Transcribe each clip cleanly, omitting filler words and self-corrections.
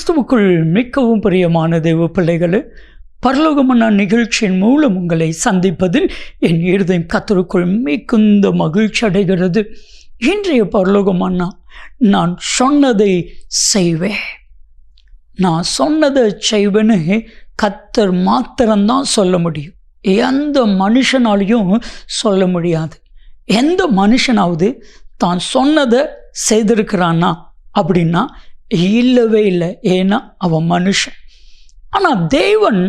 கிறிஸ்துவுக்குள் மிகவும் பிரியமான தேவ பிள்ளைகளே, பரலோகமன்னா நிகழ்ச்சியின் மூலம் உங்களை சந்திப்பதில் என் இருதயம் கர்த்தருக்குள் மிகுந்த மகிழ்ச்சி அடைகிறது. இன்றைய பரலோகமன்னா, நான் சொன்னதை செய்வேன். நான் சொன்னதை செய்வேன்னு கர்த்தர் மாத்திரம்தான் சொல்ல முடியும். எந்த மனுஷனாலையும் சொல்ல முடியாது. எந்த மனுஷனாவது தான் சொன்னதை செய்திருக்கிறானா அப்படின்னா இல்லவே இல்லை. ஏன்னா அவன் மனுஷன். ஆனால் தேவன்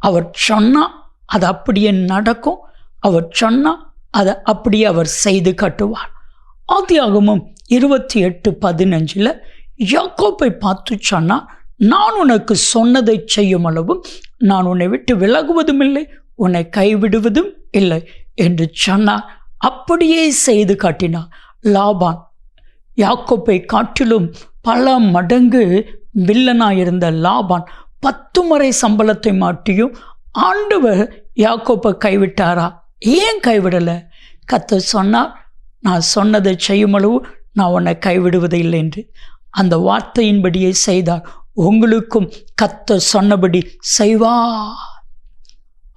அவர் சொன்னால் அது அப்படியே நடக்கும். அவர் சொன்னால் அதை அப்படியே அவர் செய்து காட்டுவார். ஆதியாகமம் 28:15 யாக்கோபை பார்த்து சொன்னால், நான் உனக்கு சொன்னதை செய்யும் அளவும் நான் உன்னை விட்டு விலகுவதும் இல்லை, உன்னை கைவிடுவதும் இல்லை என்று சொன்னார். அப்படியே செய்து காட்டினார். லாபான் யாக்கோப்பை காட்டிலும் பல மடங்கு வில்லனாயிருந்த லாபான் 10 முறை சம்பளத்தை மாட்டியும் ஆண்டவர் யாக்கோப்பை கைவிட்டாரா? ஏன் கைவிடலை? கர்த்தர் சொன்னார், நான் சொன்னதை செய்யும் அளவு நான் உன்னை கைவிடுவதை இல்லை என்று. அந்த வார்த்தையின்படியே செய்தார். உங்களுக்கும் கர்த்தர் சொன்னபடி செய்வார்.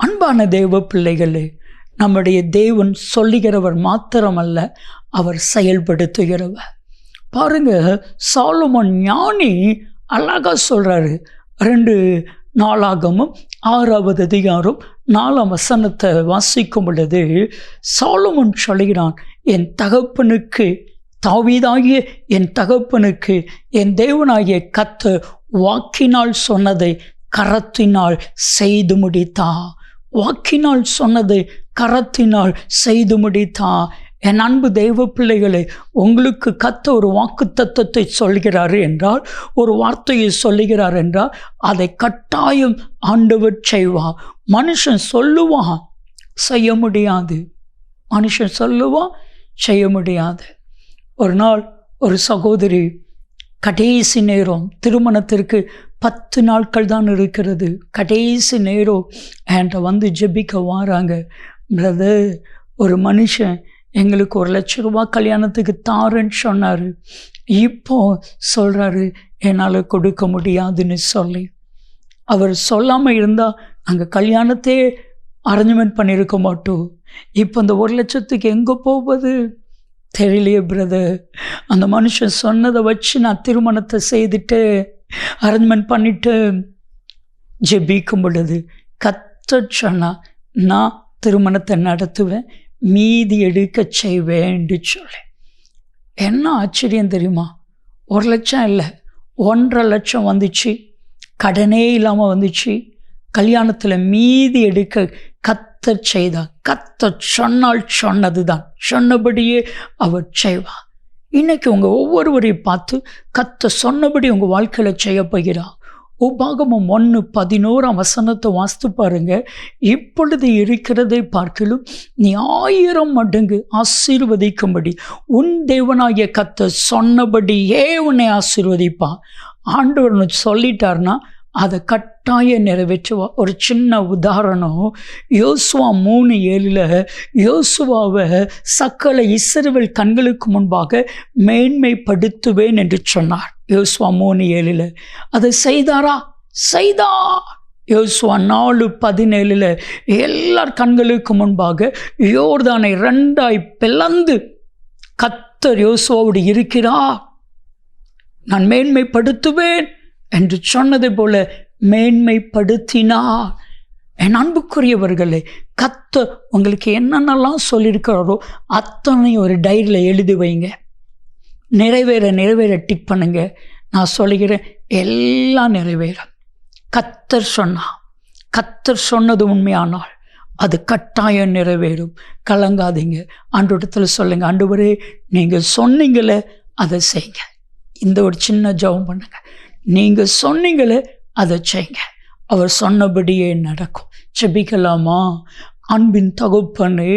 அன்பான தேவ பிள்ளைகளே, நம்முடைய தேவன் சொல்லுகிறவர் மாத்திரமல்ல, அவர் செயல்படுத்துகிறவர். பாருங்க, சாலமோன் ஞானி அழகா சொல்றாரு. 2 நாளாகமும் 6வது அதிகாரம் 4ஆம் வசனத்தை வாசிக்கும் பொழுது சாலமோன் சொல்கிறான், என் தகப்பனுக்கு தாவீதாகிய என் தகப்பனுக்கு என் தேவனாகிய கர்த்தர் வாக்கினால் சொன்னதை கரத்தினால் செய்து முடித்தா. வாக்கினால் சொன்னதை கரத்தினால் செய்து முடித்தா. என் அன்பு தெய்வ பிள்ளைகளே, உங்களுக்கு கர்த்தர் ஒரு வாக்கு தத்தத்தை சொல்கிறாரு என்றால், ஒரு வார்த்தையை சொல்லுகிறார் என்றால், அதை கட்டாயம் ஆண்டவர் செய்வார். மனுஷன் சொல்லுவான், செய்ய முடியாது. மனுஷன் சொல்லுவான், செய்ய முடியாது. ஒரு நாள் ஒரு சகோதரி, கடைசி நேரம், திருமணத்திற்கு 10 நாட்கள் தான் இருக்கிறது, கடைசி நேரம் என்கிட்ட வந்து ஜெபிக்க வாராங்க. பிரதர், ஒரு மனுஷன் எங்களுக்கு 1 லட்சம் ரூபாய் கல்யாணத்துக்கு தாரேன்னு சொன்னார். இப்போ சொல்கிறாரு என்னால் கொடுக்க முடியாதுன்னு சொல்லி. அவர் சொல்லாமல் இருந்தால் நாங்கள் கல்யாணத்தையே அரேஞ்ச்மெண்ட் பண்ணியிருக்க மாட்டோம். இப்போ அந்த 1 லட்சத்துக்கு எங்கே போவது தெரியலையே பிரதர். அந்த மனுஷன் சொன்னதை வச்சு நான் திருமணத்தை செய்துட்டு அரேஞ்ச்மெண்ட் பண்ணிட்டு ஜெபிக்கும் பொழுது கர்த்தர் சொன்னால், நான் திருமணத்தை நடத்துவேன், மீதி எடுக்க செய்வேன்னு சொல்லி. என்ன ஆச்சரியம் தெரியுமா? 1 லட்சம் இல்லை, 1.5 லட்சம் வந்துச்சு. கடனே இல்லாமல் வந்துச்சு. கல்யாணத்தில் மீதி எடுக்க கர்த்தர் செய்தார். கர்த்தர் சொன்னால் சொன்னது தான், சொன்னபடியே அவர் செய்வார். இன்னைக்கு உங்கள் ஒவ்வொருவரையும் பார்த்து கர்த்தர் சொன்னபடி உங்கள் வாழ்க்கையில் செய்ய போகிறார். உபாகமம் 1:11 வசனத்தை வாசித்து பாருங்க. இப்பொழுது இருக்கிறதை பார்க்கிலும் நீ 1000 மடங்கு ஆசீர்வதிக்கும்படி உன் தேவனாகிய கர்த்தர் சொன்னபடியே உன்னை ஆசீர்வதிப்பான். ஆண்டவர் சொல்லிட்டார்னா அதை கட்டாயம் நிறைவேற்றுவா. ஒரு சின்ன உதாரணம், யோசுவா 3:7 யோசுவாவை சகல இஸ்ரவேல் கண்களுக்கு முன்பாக மேன்மைப்படுத்துவேன் என்று சொன்னார். யோசுவா 3:7 அதை செய்தாரா? செய்தார். யோசுவா 4:17 எல்லார் கண்களுக்கு முன்பாக யோர்தானை 2ஆய் பிளந்து கர்த்தர் யோசுவாவோடு இருக்கிறார், நான் மேன்மைப்படுத்துவேன் என்று சொன்னதை போல மேன்மைப்படுத்தினார். என் அன்புக்குரியவர்களே, கர்த்தர் உங்களுக்கு என்னென்னலாம் சொல்லியிருக்கிறாரோ அத்தனை ஒரு டைரியில் எழுதி வைங்க. நிறைவேற டிக் பண்ணுங்க. நான் சொல்லுகிறேன், எல்லாம் நிறைவேறும். கர்த்தர் சொன்னது உண்மையானால் அது கட்டாயம் நிறைவேறும். கலங்காதீங்க. ஆண்டவரிடத்தில் சொல்லுங்க, ஆண்டவரே நீங்கள் சொன்னீங்களே அதை செய்யுங்க. இந்த ஒரு சின்ன ஜெபம் பண்ணுங்க. நீங்கள் சொன்னீங்களே அதை செய்யுங்க. அவர் சொன்னபடியே நடக்கும். ஜெபிக்கலாமா? அன்பின் தகப்பனே,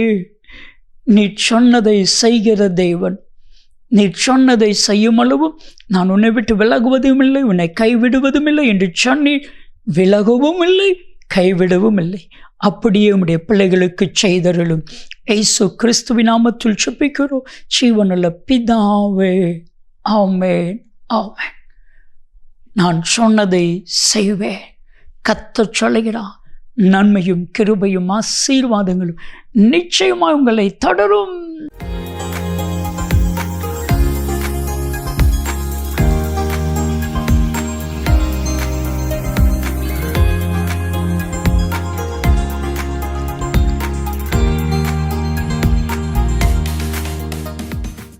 நீ சொன்னதை செய்கிற தேவன், நீ சொன்னதை செய்யும் அளவும் நான் உன்னை விட்டு விலகுவதும் இல்லை, உன்னை கைவிடுவதும் இல்லை என்று சொன்னி, விலகவும் இல்லை, கைவிடவும் இல்லை. அப்படியே உம்முடைய பிள்ளைகளுக்கு செய்தருளும். இயேசு கிறிஸ்துவின் நாமத்தில் ஜெபிக்கிறோம் ஜீவனுள்ள பிதாவே. ஆமென், ஆமென். நான் சொன்னதை செய்வேன். கர்த்தர் சொல்லுகிறார், நன்மையும் கிருபையும் ஆசீர்வாதங்களும் நிச்சயமாக உங்களை தொடரும்.